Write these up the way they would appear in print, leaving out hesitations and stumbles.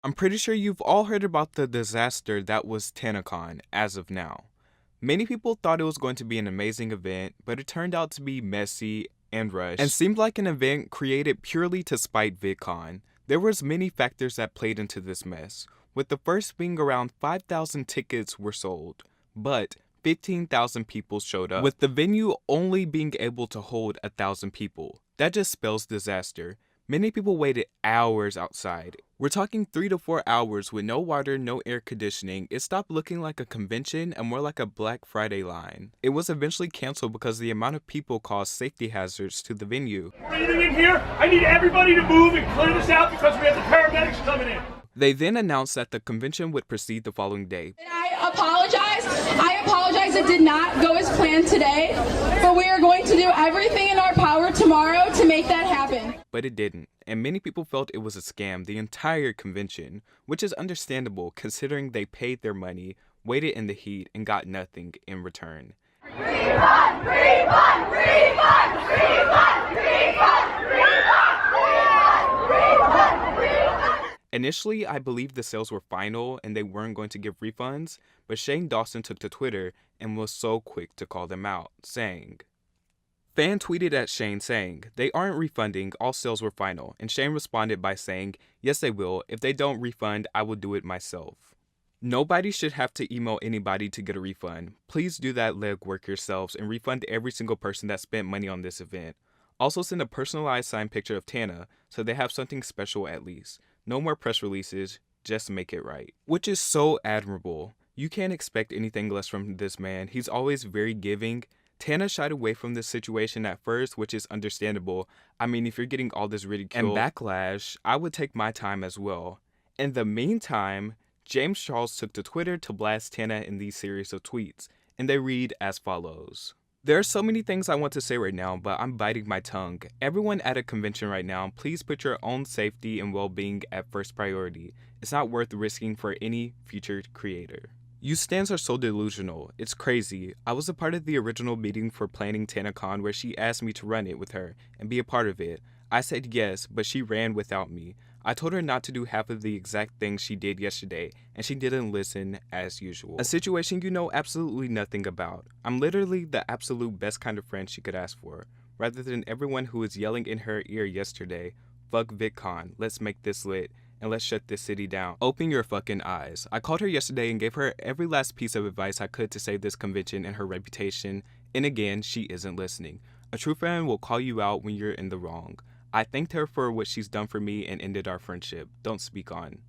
I'm pretty sure you've all heard about the disaster that was Tanacon as of now. Many people thought it was going to be an amazing event, but it turned out to be messy and rushed, and seemed like an event created purely to spite VidCon. There was many factors that played into this mess, with the first being around 5,000 tickets were sold, but 15,000 people showed up, with the venue only being able to hold 1,000 people. That just spells disaster. Many people waited hours outside. We're talking 3 to 4 hours with no water, no air conditioning. It stopped looking like a convention and more like a Black Friday line. It was eventually canceled because the amount of people caused safety hazards to the venue. Breathing in here, I need everybody to move and clear this out because we have the paramedics coming in. They then announced that the convention would proceed the following day. And I apologize it did not go as planned today, but we are going to do everything in our power tomorrow to make that happen. But it didn't, and many people felt it was a scam the entire convention, which is understandable considering they paid their money, waited in the heat, and got nothing in return. Refund! Refund! Refund! Refund! Refund! Refund! Refund! Refund! Initially, I believed the sales were final and they weren't going to give refunds, but Shane Dawson took to Twitter and was so quick to call them out, saying, Fan tweeted at Shane saying, they aren't refunding, all sales were final, and Shane responded by saying, yes they will, if they don't refund, I will do it myself. Nobody should have to email anybody to get a refund. Please do that legwork yourselves and refund every single person that spent money on this event. Also send a personalized signed picture of Tana so they have something special at least. No more press releases, just make it right. Which is so admirable. You can't expect anything less from this man. He's always very giving. Tana shied away from this situation at first, which is understandable. I mean, if you're getting all this ridicule and backlash, I would take my time as well. In the meantime, James Charles took to Twitter to blast Tana in these series of tweets, and they read as follows. There are so many things I want to say right now, but I'm biting my tongue. Everyone at a convention right now, please put your own safety and well-being at first priority. It's not worth risking for any future creator. You stans are so delusional. It's crazy. I was a part of the original meeting for planning Tanacon where she asked me to run it with her and be a part of it. I said yes, but she ran without me. I told her not to do half of the exact things she did yesterday, and she didn't listen as usual. A situation you know absolutely nothing about. I'm literally the absolute best kind of friend she could ask for. Rather than everyone who was yelling in her ear yesterday, fuck VidCon, let's make this lit, and let's shut this city down. Open your fucking eyes. I called her yesterday and gave her every last piece of advice I could to save this convention and her reputation, and again, she isn't listening. A true friend will call you out when you're in the wrong. I thanked her for what she's done for me and ended our friendship. Don't speak on.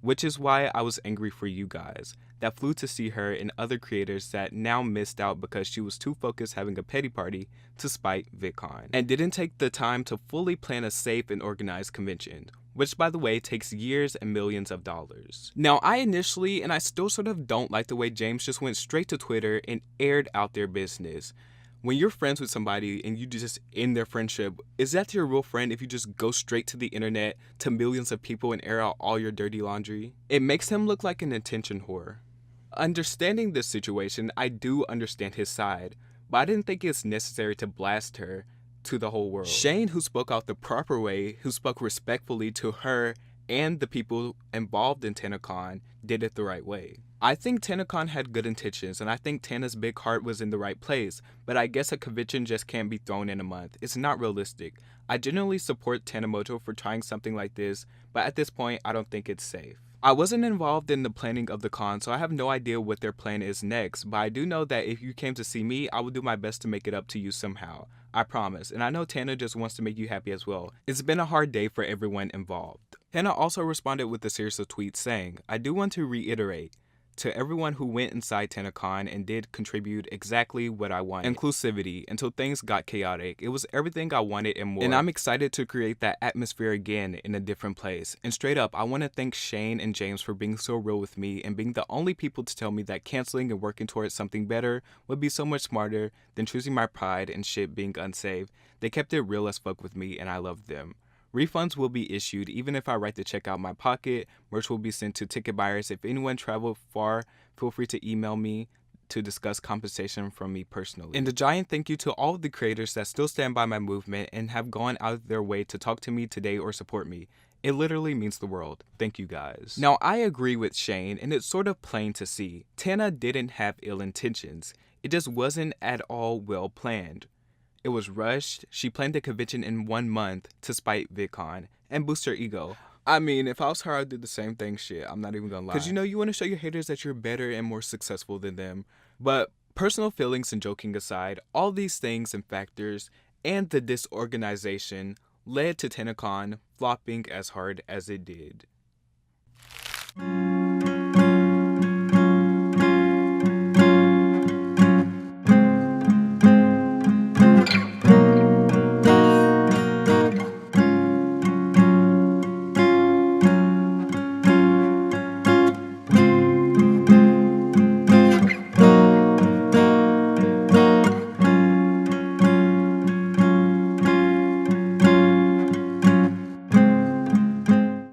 Which is why I was angry for you guys that flew to see her and other creators that now missed out because she was too focused having a petty party to spite VidCon and didn't take the time to fully plan a safe and organized convention, which by the way takes years and millions of dollars. Now I initially and I still sort of don't like the way James just went straight to Twitter and aired out their business. When you're friends with somebody and you just end their friendship, is that your real friend if you just go straight to the internet to millions of people and air out all your dirty laundry? It makes him look like an attention whore. Understanding this situation, I do understand his side, but I didn't think it's necessary to blast her to the whole world. Shane, who spoke out the proper way, who spoke respectfully to her and the people involved in Tanacon, did it the right way. I think Tanacon had good intentions, and I think Tana's big heart was in the right place, but I guess a convention just can't be thrown in a month. It's not realistic. I genuinely support Tanamoto for trying something like this, but at this point, I don't think it's safe. I wasn't involved in the planning of the con, so I have no idea what their plan is next, but I do know that if you came to see me, I would do my best to make it up to you somehow. I promise, and I know Tana just wants to make you happy as well. It's been a hard day for everyone involved. Tana also responded with a series of tweets saying, I do want to reiterate, to everyone who went inside Tanacon and did contribute exactly what I wanted. Inclusivity until things got chaotic. It was everything I wanted and more. And I'm excited to create that atmosphere again in a different place. And straight up, I want to thank Shane and James for being so real with me and being the only people to tell me that canceling and working towards something better would be so much smarter than choosing my pride and shit being unsafe. They kept it real as fuck with me and I loved them. Refunds will be issued even if I write the check out of my pocket. Merch will be sent to ticket buyers. If anyone traveled far, feel free to email me to discuss compensation from me personally. And a giant thank you to all of the creators that still stand by my movement and have gone out of their way to talk to me today or support me. It literally means the world. Thank you guys. Now, I agree with Shane, and it's sort of plain to see. Tana didn't have ill intentions. It just wasn't at all well planned. It was rushed. She planned the convention in 1 month to spite VidCon and boost her ego. I mean, if I was her, I'd do the same thing, shit. I'm not even gonna lie. Because, you want to show your haters that you're better and more successful than them. But personal feelings and joking aside, all these things and factors and the disorganization led to Tanacon flopping as hard as it did.